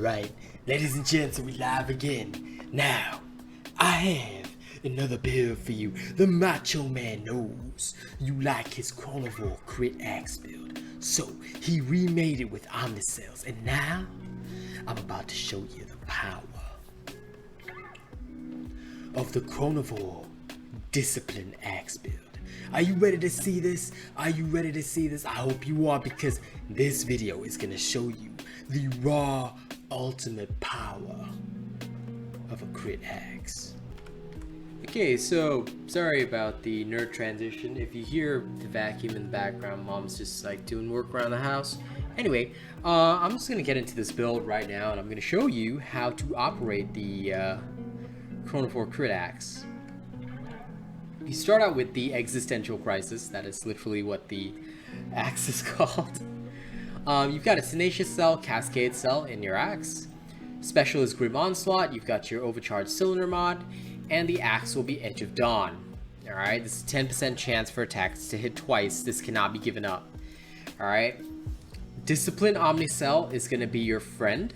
Alright, ladies and gents, we live again. Now, I have another build for you. The Macho Man knows you like his Chronovore Crit Axe build, so he remade it with Omnicells, and now I'm about to show you the power of the Chronovore Discipline Axe build. Are you ready to see this? Are you ready to see this? I hope you are, because this video is going to show you the raw ultimate power of a crit axe. Okay, so sorry about the nerd transition. If you hear the vacuum in the background, mom's just like doing work around the house. Anyway, I'm just going to get into this build right now, and I'm going to show you how to operate the Chronovore Crit Axe. You start out with the Existential Crisis. That is literally what the axe is called. You've got a Tenacious cell, Cascade cell in your axe. Special is Grim Onslaught. You've got your Overcharged Cylinder mod, and the axe will be Edge of Dawn. Alright, this is 10% chance for attacks to hit twice. This cannot be given up. Alright, Discipline Omnicell is going to be your friend.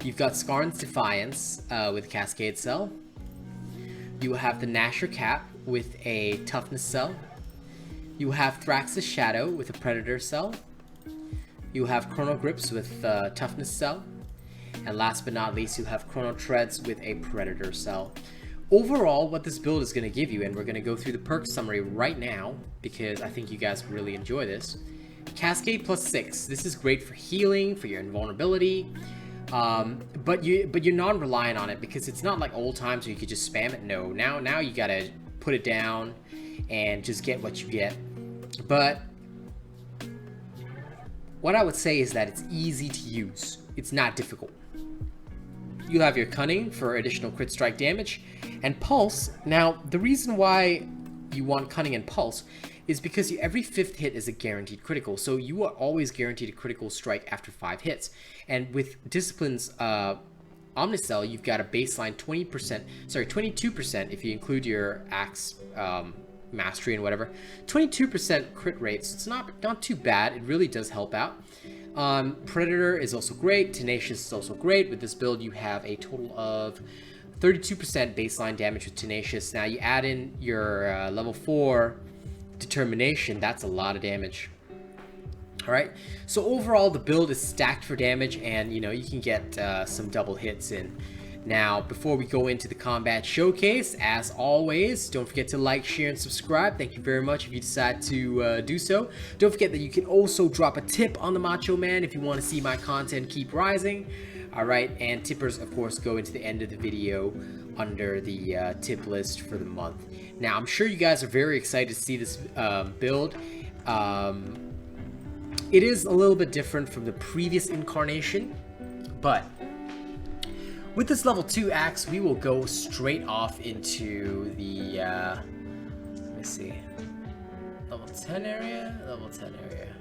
You've got Skarn's Defiance with Cascade cell. You will have the Gnasher Cap with a Toughness cell. You will have Thrax's Shadow with a Predator cell. You will have Chrono Grips with a Toughness cell. And last but not least, you have Chrono Treads with a Predator cell. Overall, what this build is going to give you, and we're going to go through the perk summary right now, because I think you guys really enjoy this. Cascade +6. This is great for healing, for your invulnerability. But you're non-reliant on it, because it's not like old times where you could just spam it. No, now you gotta put it down and just get what you get. But what I would say is that it's easy to use. It's not difficult. You have your Cunning for additional crit strike damage, and Pulse. Now, the reason why you want Cunning and Pulse is because every 5th hit is a guaranteed critical, so you are always guaranteed a critical strike after 5 hits. And with Discipline's Omnicell, you've got a baseline 22% if you include your Axe Mastery and whatever. 22% crit rate, so it's not too bad. It really does help out. Predator is also great. Tenacious is also great. With this build, you have a total of 32% baseline damage with Tenacious. Now you add in your level 4 Determination, that's a lot of damage. Alright, so overall the build is stacked for damage, and you can get some double hits in. Now, before we go into the combat showcase, as always, don't forget to like, share, and subscribe. Thank you very much if you decide to do so. Don't forget that you can also drop a tip on the Macho Man if you want to see my content keep rising. Alright, and tippers, of course, go into the end of the video under the tip list for the month. Now, I'm sure you guys are very excited to see this build. It is a little bit different from the previous incarnation, but with this level 2 axe, we will go straight off into the, let me see, level 10 area? Level 10 area.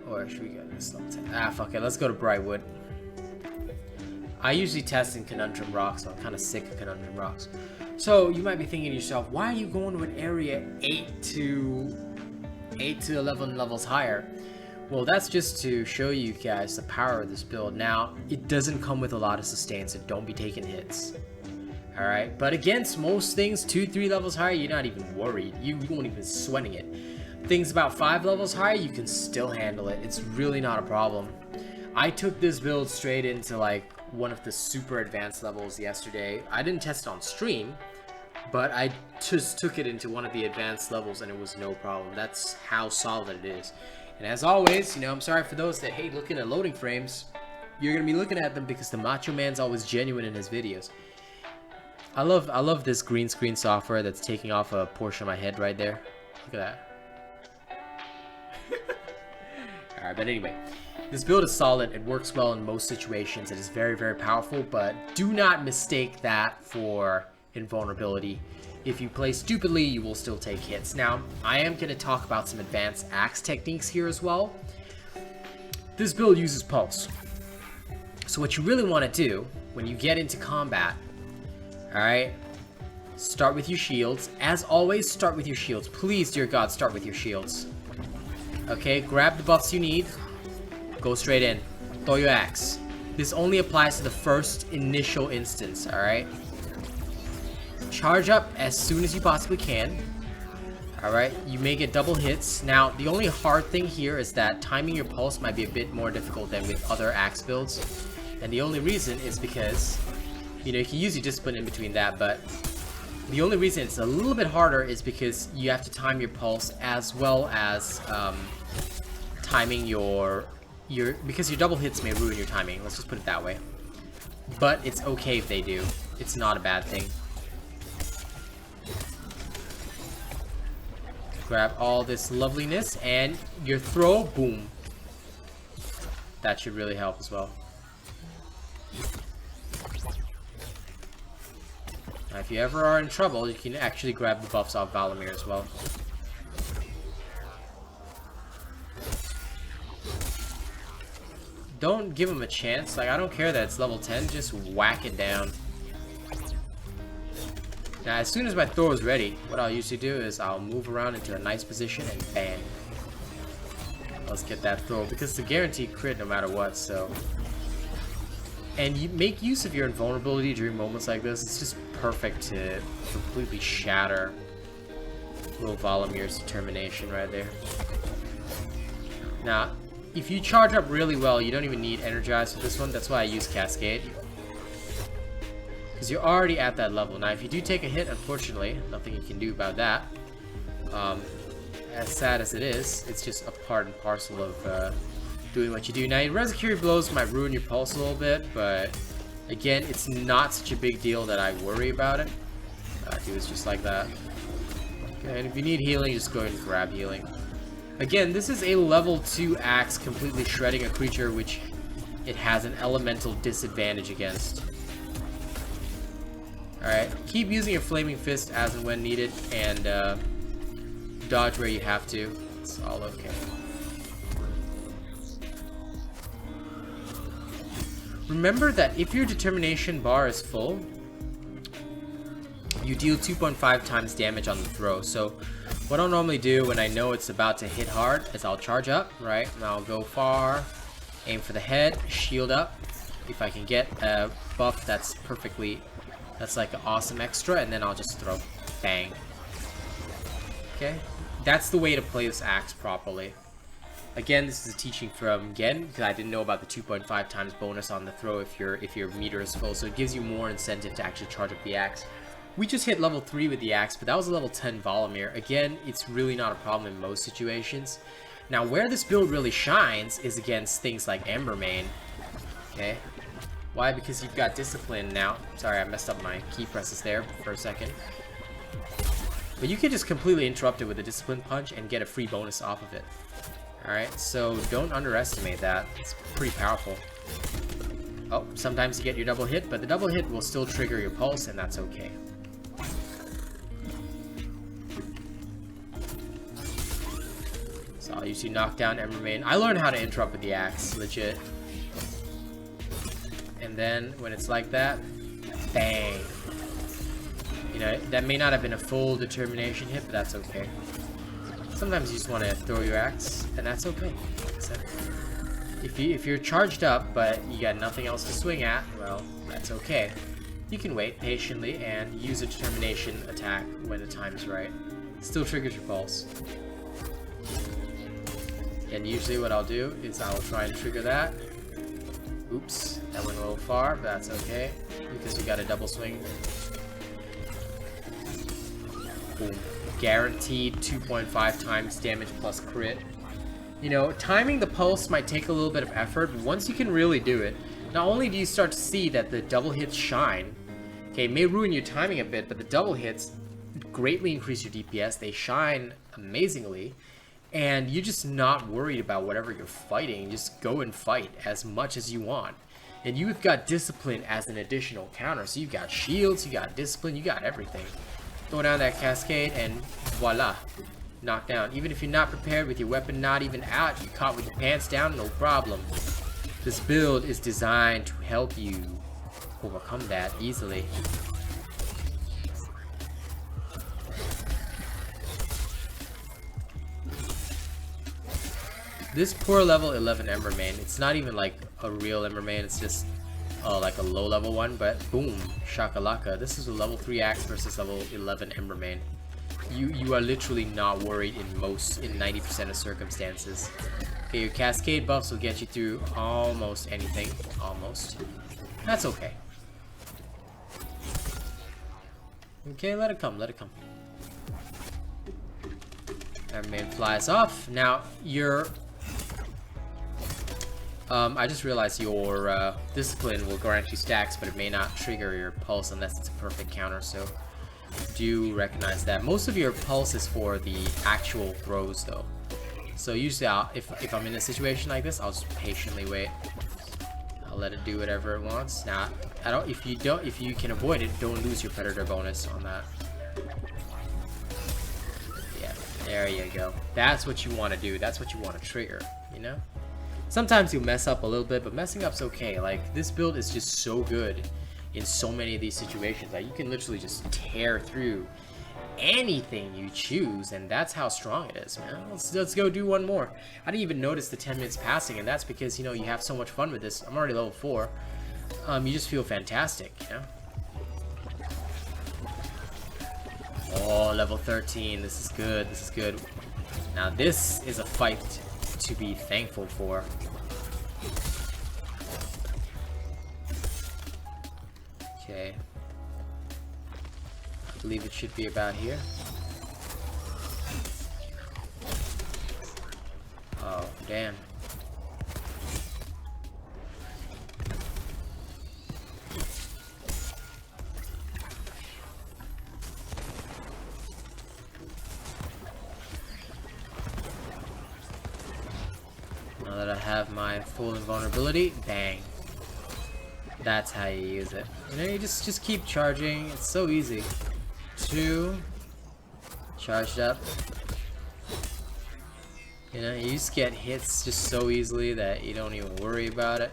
Or should we go to this level 10? Ah, fuck it, let's go to Brightwood. I usually test in Conundrum Rocks, so I'm kind of sick of Conundrum Rocks. So you might be thinking to yourself, why are you going to an area 8 to 11 levels higher? Well, that's just to show you guys the power of this build. Now, it doesn't come with a lot of sustain, so don't be taking hits. Alright, but against most things 2-3 levels higher, you're not even worried. You won't even sweating it. Things about 5 levels higher, you can still handle it. It's really not a problem. I took this build straight into like one of the super advanced levels yesterday. I didn't test it on stream, but I just took it into one of the advanced levels and it was no problem. That's how solid it is. And as always, I'm sorry for those that hate looking at loading frames. You're gonna be looking at them because the Macho Man's always genuine in his videos. I love this green screen software that's taking off a portion of my head right there. Look at that. Alright, but anyway, this build is solid. It works well in most situations. It is very, very powerful, but do not mistake that for invulnerability. If you play stupidly, you will still take hits. Now, I am going to talk about some advanced axe techniques here as well. This build uses Pulse. So what you really want to do when you get into combat, alright, start with your shields. As always, start with your shields. Please, dear God, start with your shields. Okay, grab the buffs you need. Go straight in. Throw your axe. This only applies to the first initial instance, alright? Charge up as soon as you possibly can. Alright, you may get double hits. Now, the only hard thing here is that timing your pulse might be a bit more difficult than with other axe builds. And the only reason is because, you know, you can use your discipline in between that, but the only reason it's a little bit harder is because you have to time your pulse as well as timing your because your double hits may ruin your timing. Let's just put it that way. But it's okay if they do. It's not a bad thing. Grab all this loveliness and your throw, boom. That should really help as well. Now, if you ever are in trouble, you can actually grab the buffs off Valamir as well. Don't give him a chance. Like, I don't care that it's level 10, just whack it down. Now, as soon as my throw is ready, what I'll usually do is I'll move around into a nice position and bang. Let's get that throw, because it's a guaranteed crit no matter what, so. And you make use of your invulnerability during moments like this. It's just perfect to completely shatter little Valamir's determination right there. Now, if you charge up really well, you don't even need Energize for this one. That's why I use Cascade. Because you're already at that level. Now, if you do take a hit, unfortunately, nothing you can do about that. As sad as it is, it's just a part and parcel of doing what you do. Now, your Rescue blows might ruin your pulse a little bit, but again, it's not such a big deal that I worry about it. Do is just like that. Okay, and if you need healing, just go ahead and grab healing. Again, this is a level 2 axe completely shredding a creature which it has an elemental disadvantage against. Alright, keep using your Flaming Fist as and when needed, and dodge where you have to. It's all okay. Remember that if your determination bar is full, you deal 2.5 times damage on the throw. So what I'll normally do when I know it's about to hit hard is I'll charge up, right? And I'll go far, aim for the head, shield up. If I can get a buff that's like an awesome extra, and then I'll just throw. Bang. Okay? That's the way to play this axe properly. Again, this is a teaching from Gen, because I didn't know about the 2.5 times bonus on the throw if your meter is full, so it gives you more incentive to actually charge up the axe. We just hit level 3 with the axe, but that was a level 10 Valamir. Again, it's really not a problem in most situations. Now, where this build really shines is against things like Embermane. Okay? Why? Because you've got Discipline now. Sorry, I messed up my key presses there for a second. But you can just completely interrupt it with a Discipline Punch and get a free bonus off of it. Alright, so don't underestimate that. It's pretty powerful. Oh, sometimes you get your double hit, but the double hit will still trigger your pulse, and that's okay. So I'll usually knock down Embermane. I learned how to interrupt with the axe, legit. And then, when it's like that, bang. You know, that may not have been a full determination hit, but that's okay. Sometimes you just want to throw your axe, and that's okay. So, if you're charged up, but you got nothing else to swing at, well, that's okay. You can wait patiently and use a determination attack when the time is right. Still triggers your pulse. And usually what I'll do is I'll try and trigger that. Oops, that went a little far, but that's okay, because we got a double swing. Boom. Guaranteed 2.5 times damage plus crit. You know, timing the pulse might take a little bit of effort, but once you can really do it, not only do you start to see that the double hits shine, okay, it may ruin your timing a bit, but the double hits greatly increase your DPS, they shine amazingly, and you're just not worried about whatever you're fighting. Just go and fight as much as you want. And you've got Discipline as an additional counter, so you've got shields, you got Discipline, you got everything. Throw down that Cascade and voila, knock down. Even if you're not prepared with your weapon not even out, you're caught with your pants down, no problem. This build is designed to help you overcome that easily. This poor level 11 Ember main, it's not even like a real Ember main, it's just like a low level one, but boom, shakalaka. This is a level 3 axe versus level 11 Ember main. You are literally not worried in 90% of circumstances. Okay, your Cascade buffs will get you through almost anything. Almost. That's okay. Okay, let it come, let it come. Ember main flies off. Now, your... I just realized your discipline will grant you stacks, but it may not trigger your pulse unless it's a perfect counter, so do recognize that. Most of your pulse is for the actual throws though. So usually if I'm in a situation like this, I'll just patiently wait. I'll let it do whatever it wants. Now, if you can avoid it, don't lose your predator bonus on that. Yeah, there you go. That's what you want to do. That's what you want to trigger, you know? Sometimes you'll mess up a little bit, but messing up's okay. Like, this build is just so good in so many of these situations. Like, you can literally just tear through anything you choose, and that's how strong it is, man. Let's go do one more. I didn't even notice the 10 minutes passing, and that's because, you know, you have so much fun with this. I'm already level 4. You just feel fantastic, you know? Oh, level 13. This is good. This is good. Now, this is a fight to be thankful for. Okay. I believe it should be about here. Oh, damn. Now that I have my full invulnerability, bang. That's how you use it. You know, you just keep charging. It's so easy. 2 charged up. You know, you just get hits just so easily that you don't even worry about it.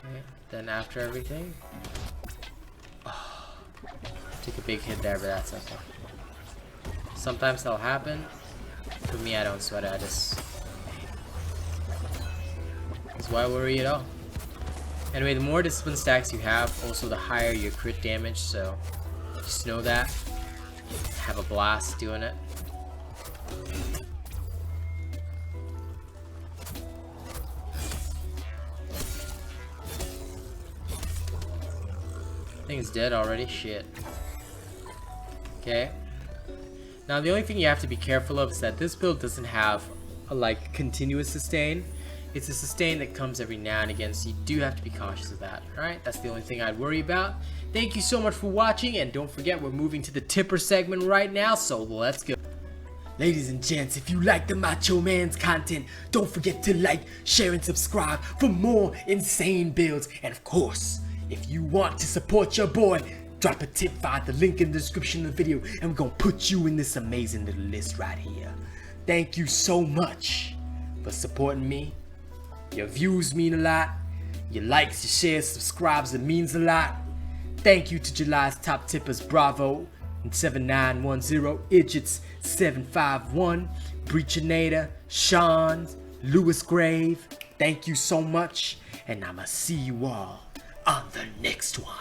Okay, then after everything, took a big hit there, but that's okay. Sometimes that'll happen. For me, I don't sweat it. I just... That's why I worry at all. Anyway, the more discipline stacks you have, also the higher your crit damage, so just know that. Have a blast doing it. Thing's dead already. Shit. Okay. Now the only thing you have to be careful of is that this build doesn't have a like continuous sustain. It's a sustain that comes every now and again, so you do have to be cautious of that. Alright, that's the only thing I'd worry about. Thank you so much for watching, and don't forget we're moving to the tipper segment right now, so let's go. Ladies and gents, if you like the Macho Man's content, don't forget to like, share, and subscribe for more insane builds. And of course, if you want to support your boy, drop a tip via the link in the description of the video, and we're gonna put you in this amazing little list right here. Thank you so much for supporting me. Your views mean a lot. Your likes, your shares, subscribes, it means a lot. Thank you to July's top tippers, Bravo and 7910, Idiots 751, Breachinator, Sean, Lewis Grave. Thank you so much, and I'ma see you all on the next one.